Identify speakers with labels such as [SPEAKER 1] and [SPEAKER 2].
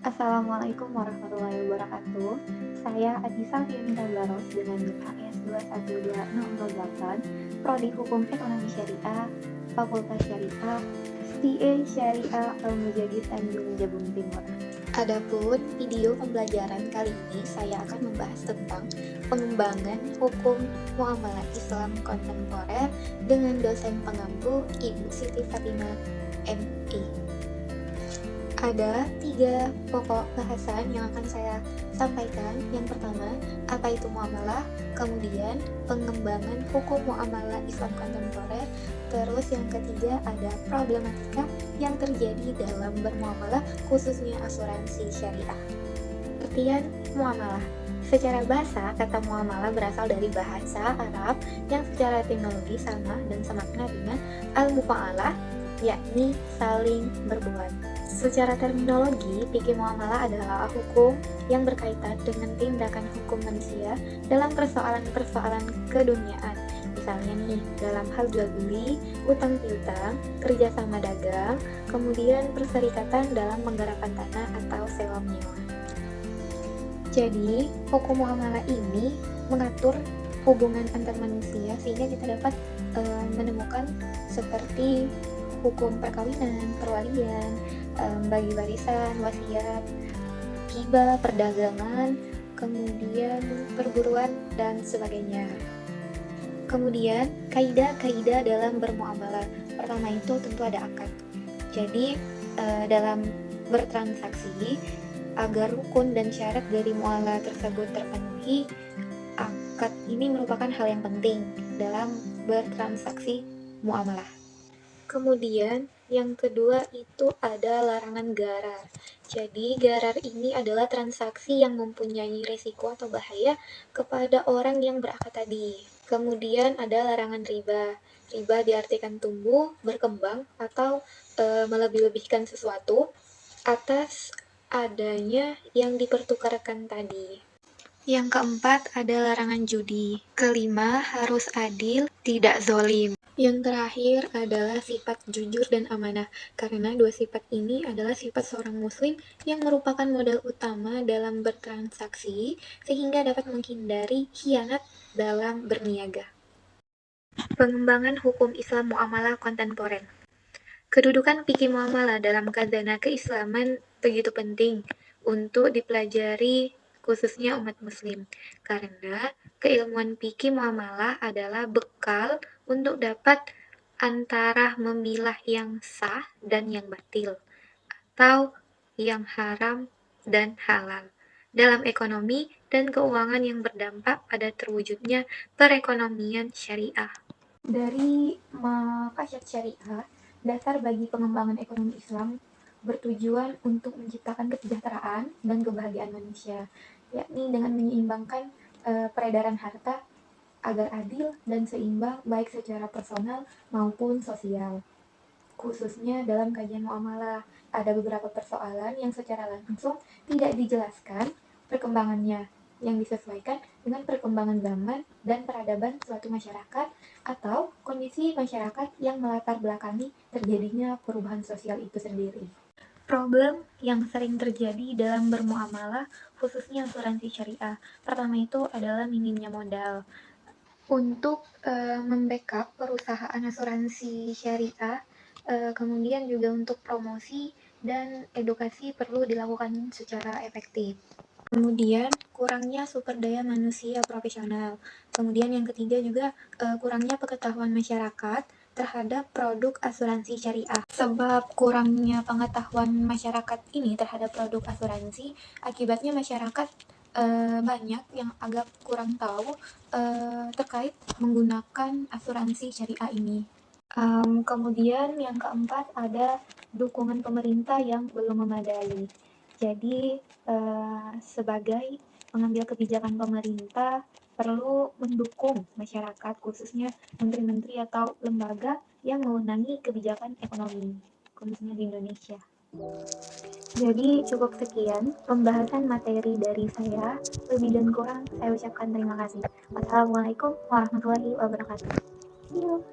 [SPEAKER 1] Assalamualaikum warahmatullahi wabarakatuh. Saya Adisa Fiaminta Baros dengan NIM HS 212008, Prodi Hukum Ekonomi Syariah, Fakultas Syariah, STA Syariah Al-Mujadid Tanjung Jabung Timur. Adapun video pembelajaran kali ini saya akan membahas tentang pengembangan hukum muamalah Islam kontemporer dengan dosen pengampu Ibu Siti Fatimah MI. Ada 3 pokok bahasan yang akan saya sampaikan. Yang pertama, apa itu muamalah, kemudian pengembangan hukum muamalah Islam kontemporer, terus yang ketiga ada problematika yang terjadi dalam bermuamalah khususnya asuransi syariah. Artian muamalah. Secara bahasa, kata muamalah berasal dari bahasa Arab yang secara etimologi sama dan semakna dengan al-mufa'alah, yakni saling berbuat. Secara terminologi, fikih muamalah adalah hukum yang berkaitan dengan tindakan hukum manusia dalam persoalan-persoalan keduniaan. Misalnya nih, dalam hal jual beli, utang piutang, kerjasama dagang, kemudian perserikatan dalam menggarapkan tanah atau sewa menyewa. Jadi, hukum muamalah ini mengatur hubungan antar manusia sehingga kita dapat menemukan seperti hukum perkawinan, perwalian, bagi warisan, wasiat, hibah, perdagangan, kemudian perburuan, dan sebagainya. Kemudian, kaidah-kaidah dalam bermuamalah. Pertama itu tentu ada akad. Jadi, dalam bertransaksi, agar rukun dan syarat dari muamalah tersebut terpenuhi, akad ini merupakan hal yang penting dalam bertransaksi muamalah. Kemudian, yang kedua itu ada larangan garar. Jadi, garar ini adalah transaksi yang mempunyai risiko atau bahaya kepada orang yang berakad tadi. Kemudian ada larangan riba. Riba diartikan tumbuh, berkembang, atau melebih-lebihkan sesuatu atas adanya yang dipertukarkan tadi. Yang keempat ada larangan judi. Kelima, harus adil, tidak zolim. Yang terakhir adalah sifat jujur dan amanah, karena dua sifat ini adalah sifat seorang muslim yang merupakan modal utama dalam bertransaksi, sehingga dapat menghindari khianat dalam berniaga. Pengembangan hukum Islam muamalah kontemporer. Kedudukan fikih muamalah dalam khazanah keislaman begitu penting untuk dipelajari khususnya umat muslim, karena keilmuan fikih muamalah adalah bekal untuk dapat antara memilah yang sah dan yang batil, atau yang haram dan halal dalam ekonomi dan keuangan yang berdampak pada terwujudnya perekonomian syariah. Dari Maqasyad Syariah, dasar bagi pengembangan ekonomi Islam bertujuan untuk menciptakan kesejahteraan dan kebahagiaan manusia, yakni dengan menyeimbangkan peredaran harta agar adil dan seimbang baik secara personal maupun sosial. Khususnya dalam kajian muamalah, ada beberapa persoalan yang secara langsung tidak dijelaskan perkembangannya, yang disesuaikan dengan perkembangan zaman dan peradaban suatu masyarakat atau kondisi masyarakat yang melatar belakangi terjadinya perubahan sosial itu sendiri. Problem yang sering terjadi dalam bermuamalah, khususnya asuransi syariah. Pertama itu adalah minimnya modal. Untuk membackup perusahaan asuransi syariah, kemudian juga untuk promosi dan edukasi perlu dilakukan secara efektif. Kemudian kurangnya sumber daya manusia profesional. Kemudian yang ketiga juga kurangnya pengetahuan masyarakat terhadap produk asuransi syariah. Sebab kurangnya pengetahuan masyarakat ini terhadap produk asuransi, akibatnya masyarakat banyak yang agak kurang tahu terkait menggunakan asuransi syariah ini. Kemudian yang keempat ada dukungan pemerintah yang belum memadai. Jadi sebagai pengambil kebijakan pemerintah perlu mendukung masyarakat, khususnya menteri-menteri atau lembaga yang mewenangi kebijakan ekonomi, khususnya di Indonesia. Jadi cukup sekian pembahasan materi dari saya. Lebih dan kurang saya ucapkan terima kasih. Wassalamualaikum warahmatullahi wabarakatuh. See you.